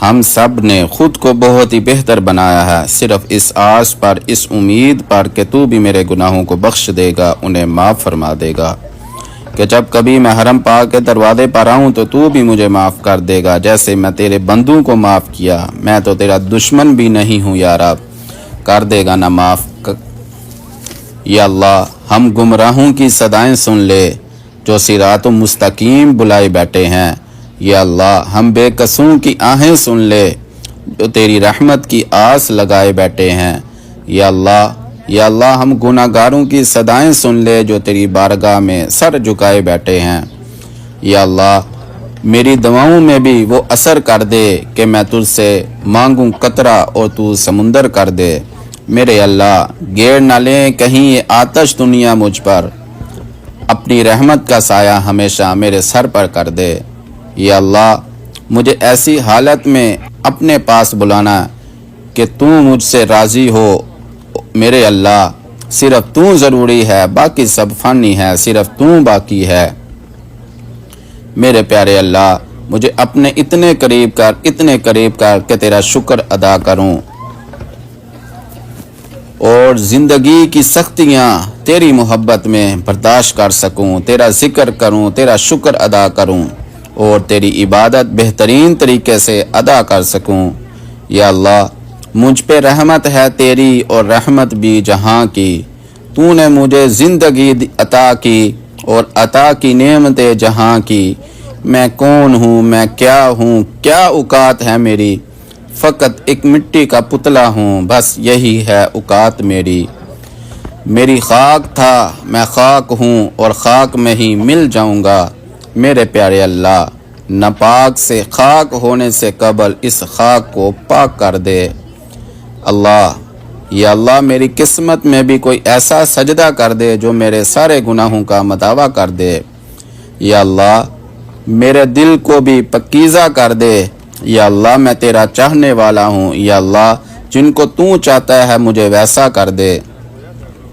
ہم سب نے خود کو بہت ہی بہتر بنایا ہے، صرف اس آس پر، اس امید پر کہ تو بھی میرے گناہوں کو بخش دے گا، انہیں معاف فرما دے گا، کہ جب کبھی میں حرم پاک کے دروازے پر آؤں تو بھی مجھے معاف کر دے گا، جیسے میں تیرے بندوں کو معاف کیا۔ میں تو تیرا دشمن بھی نہیں ہوں یا رب، کر دے گا نہ معاف۔ یا اللہ، ہم گمراہوں کی صدائیں سن لے جو صراط مستقیم بلائے بیٹھے ہیں۔ یا اللہ، ہم بے قصوں کی آہیں سن لے جو تیری رحمت کی آس لگائے بیٹھے ہیں۔ یا اللہ، ہم گناہ گاروں کی صدائیں سن لے جو تیری بارگاہ میں سر جھکائے بیٹھے ہیں۔ یا اللہ، میری دعاؤں میں بھی وہ اثر کر دے کہ میں تجھ سے مانگوں قطرہ اور تو سمندر کر دے۔ میرے اللہ، گیر نہ لیں کہیں یہ آتش دنیا مجھ پر، اپنی رحمت کا سایہ ہمیشہ میرے سر پر کر دے۔ یا اللہ، مجھے ایسی حالت میں اپنے پاس بلانا کہ تو مجھ سے راضی ہو۔ میرے اللہ، صرف تو ضروری ہے، باقی سب فانی ہے، صرف تو باقی ہے۔ میرے پیارے اللہ، مجھے اپنے اتنے قریب کر کہ تیرا شکر ادا کروں اور زندگی کی سختیاں تیری محبت میں برداشت کر سکوں، تیرا ذکر کروں، تیرا شکر ادا کروں اور تیری عبادت بہترین طریقے سے ادا کر سکوں۔ یا اللہ، مجھ پہ رحمت ہے تیری اور رحمت بھی جہاں کی۔ تو نے مجھے زندگی عطا کی اور عطا کی نعمتیں جہاں کی۔ میں کون ہوں، میں کیا ہوں، کیا اوقات ہے میری، فقط ایک مٹی کا پتلا ہوں، بس یہی ہے اوقات میری۔ میری خاک تھا، میں خاک ہوں اور خاک میں ہی مل جاؤں گا۔ میرے پیارے اللہ، ناپاک سے خاک ہونے سے قبل اس خاک کو پاک کر دے۔ اللہ، یا اللہ، میری قسمت میں بھی کوئی ایسا سجدہ کر دے جو میرے سارے گناہوں کا مداوع کر دے۔ یا اللہ، میرے دل کو بھی پاکیزہ کر دے۔ یا اللہ، میں تیرا چاہنے والا ہوں۔ یا اللہ، جن کو تو چاہتا ہے مجھے ویسا کر دے۔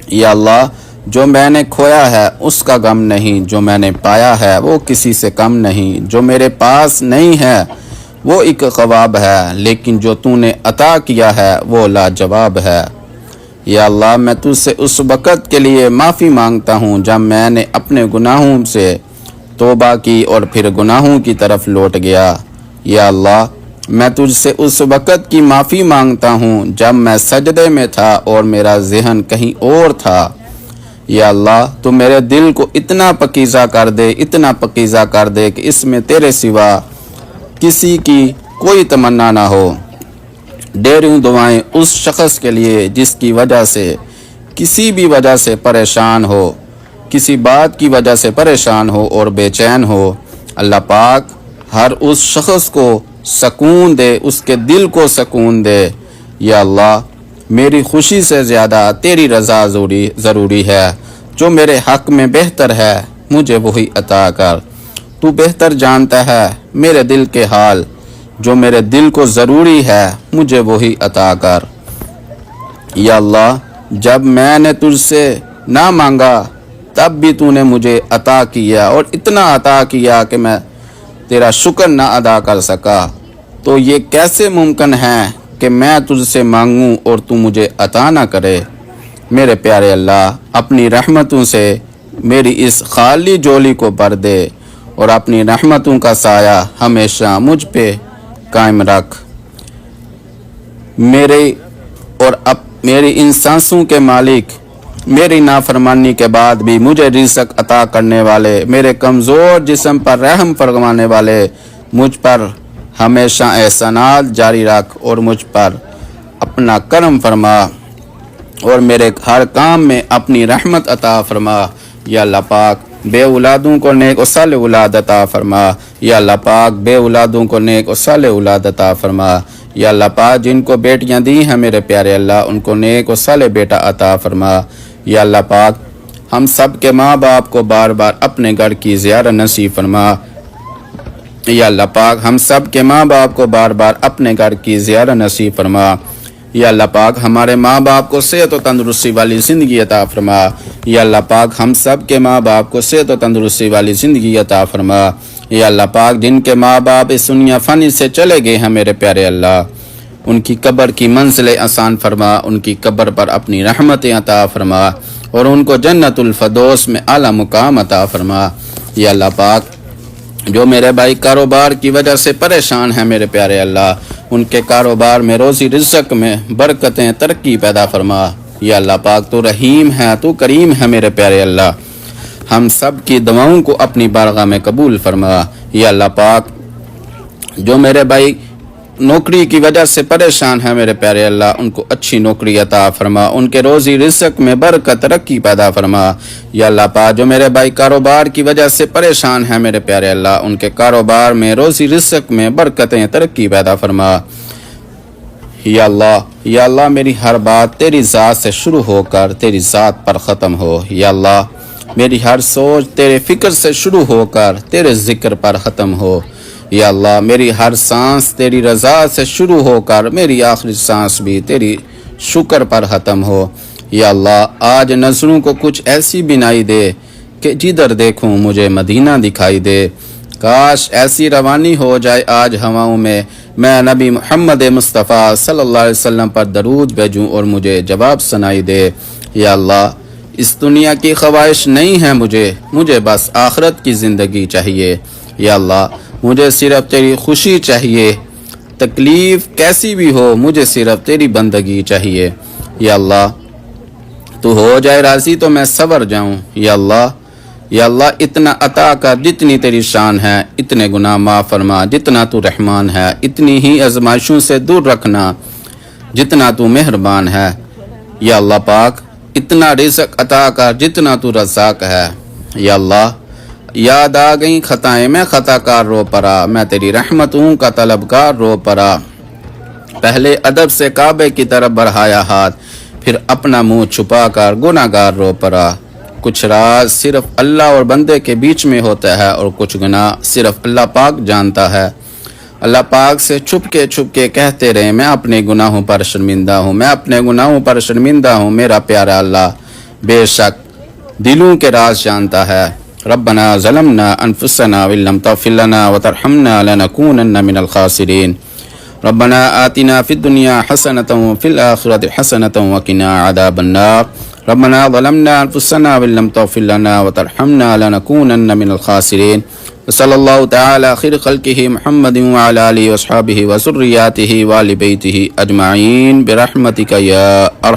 یا اللہ، جو میں نے کھویا ہے اس کا غم نہیں، جو میں نے پایا ہے وہ کسی سے کم نہیں، جو میرے پاس نہیں ہے وہ ایک خواب ہے، لیکن جو تو نے عطا کیا ہے وہ لاجواب ہے۔ یا اللہ، میں تجھ سے اس وقت کے لیے معافی مانگتا ہوں جب میں نے اپنے گناہوں سے توبہ کی اور پھر گناہوں کی طرف لوٹ گیا۔ یا اللہ، میں تجھ سے اس وقت کی معافی مانگتا ہوں جب میں سجدے میں تھا اور میرا ذہن کہیں اور تھا۔ یا اللہ، تو میرے دل کو اتنا پاکیزہ کر دے، اتنا پاکیزہ کر دے کہ اس میں تیرے سوا کسی کی کوئی تمنا نہ ہو۔ ڈیروں دعائیں اس شخص کے لیے جس کی وجہ سے کسی بھی وجہ سے پریشان ہو، کسی بات کی وجہ سے پریشان ہو اور بے چین ہو۔ اللہ پاک ہر اس شخص کو سکون دے، اس کے دل کو سکون دے۔ یا اللہ، میری خوشی سے زیادہ تیری رضا ضروری ہے، جو میرے حق میں بہتر ہے مجھے وہی عطا کر۔ تو بہتر جانتا ہے میرے دل کے حال، جو میرے دل کو ضروری ہے مجھے وہی عطا کر۔ یا اللہ، جب میں نے تجھ سے نہ مانگا تب بھی تو نے مجھے عطا کیا، اور اتنا عطا کیا کہ میں تیرا شکر نہ ادا کر سکا۔ تو یہ کیسے ممکن ہے کہ میں تجھ سے مانگوں اور تو مجھے عطا نہ کرے؟ میرے پیارے اللہ، اپنی رحمتوں سے میری اس خالی جولی کو بھر دے اور اپنی رحمتوں کا سایہ ہمیشہ مجھ پہ قائم رکھ۔ میری ان سانسوں کے مالک، میری نافرمانی کے بعد بھی مجھے رزق عطا کرنے والے، میرے کمزور جسم پر رحم فرمانے والے، مجھ پر ہمیشہ احسانات جاری رکھ اور مجھ پر اپنا کرم فرما اور میرے ہر کام میں اپنی رحمت عطا فرما۔ یا اللہ پاک، بے اولادوں کو نیک و صالح اولاد عطا فرما۔ یا اللہ پاک، بے اولادوں کو نیک و صالح اولاد عطا فرما۔ یا اللہ پاک، جن کو بیٹیاں دی ہیں میرے پیارے اللہ، ان کو نیک و صالح بیٹا عطا فرما۔ یا اللہ پاک، ہم سب کے ماں باپ کو بار بار اپنے گھر کی زیارت نصیب فرما۔ یا اللہ پاک، ہم سب کے ماں باپ کو بار بار اپنے گھر کی زیارت نصیب فرما۔ یا اللہ پاک، ہمارے ماں باپ کو صحت و تندرستی والی زندگی عطا فرما۔ یا اللہ پاک، ہم سب کے ماں باپ کو صحت و تندرستی والی زندگی عطا فرما۔ یا اللہ پاک جن کے ماں باپ اس دنیا فانی سے چلے گئے ہیں میرے پیارے اللہ، ان کی قبر کی منزلیں آسان فرما، ان کی قبر پر اپنی رحمتیں عطا فرما اور ان کو جنت الفردوس میں اعلیٰ مقام عطا فرما۔ یا اللہ پاک جو میرے بھائی کاروبار کی وجہ سے پریشان ہیں میرے پیارے اللہ، ان کے کاروبار میں روزی رزق میں برکتیں ترقی پیدا فرما۔ یا اللہ پاک تو رحیم ہے، تو کریم ہے میرے پیارے اللہ، ہم سب کی دعاؤں کو اپنی بارگاہ میں قبول فرما۔ یا اللہ پاک جو میرے بھائی نوکری کی وجہ سے پریشان ہے میرے پیارے اللہ، ان کو اچھی نوکری عطا فرما، ان کے روزی رزق میں برکت ترقی پیدا فرما۔ یا اللہ پاک جو میرے بھائی کاروبار کی وجہ سے پریشان ہے میرے پیارے اللہ، ان کے کاروبار میں روزی رزق میں برکتیں ترقی پیدا فرما۔ یا اللہ میری ہر بات تیری ذات سے شروع ہو کر تیری ذات پر ختم ہو۔ یا اللہ میری ہر سوچ تیرے فکر سے شروع ہو کر تیرے ذکر پر ختم ہو۔ یا اللہ میری ہر سانس تیری رضا سے شروع ہو کر میری آخری سانس بھی تیری شکر پر ختم ہو۔ یا اللہ آج نظروں کو کچھ ایسی بینائی دے کہ جدھر دیکھوں مجھے مدینہ دکھائی دے۔ کاش ایسی روانی ہو جائے آج ہواؤں میں نبی محمد مصطفیٰ صلی اللہ علیہ وسلم پر درود بھیجوں اور مجھے جواب سنائی دے۔ یا اللہ اس دنیا کی خواہش نہیں ہے مجھے بس آخرت کی زندگی چاہیے۔ یا اللہ مجھے صرف تیری خوشی چاہیے، تکلیف کیسی بھی ہو مجھے صرف تیری بندگی چاہیے۔ یا اللہ تو ہو جائے راضی تو میں صبر جاؤں۔ یا اللہ اتنا عطا کر جتنی تیری شان ہے، اتنے گناہ معاف فرما جتنا تو رحمان ہے، اتنی ہی آزمائشوں سے دور رکھنا جتنا تو مہربان ہے۔ یا اللہ پاک اتنا رزق عطا کر جتنا تو رزاق ہے۔ یا اللہ یاد آ گئی خطائیں میں خطا کار رو پڑا، میں تیری رحمتوں کا طلبگار رو پڑا۔ پہلے ادب سے کعبے کی طرف بڑھایا ہاتھ، پھر اپنا منہ چھپا کر گناہ گار رو پڑا۔ کچھ راز صرف اللہ اور بندے کے بیچ میں ہوتا ہے اور کچھ گناہ صرف اللہ پاک جانتا ہے۔ اللہ پاک سے چھپ کے کہتے رہے میں اپنے گناہوں پر شرمندہ ہوں، میں اپنے گناہوں پر شرمندہ ہوں میرا پیارا اللہ بے شک دلوں کے راز جانتا ہے۔ ربنا ظلمنا انفسنا وان لم تغفر لنا وترحمنا لنكونن من الخاسرين ربنا آتنا في الدنيا حسنة وفي الآخرة حسنة وقنا عذاب النار ربنا ظلمنا انفسنا وان لم تغفر لنا وترحمنا لنكونن من الخاسرين وصلى الله تعالى خير خلقه محمد وعلى آله وأصحابه وذرياته وآل بيته أجمعين برحمتك يا أرحم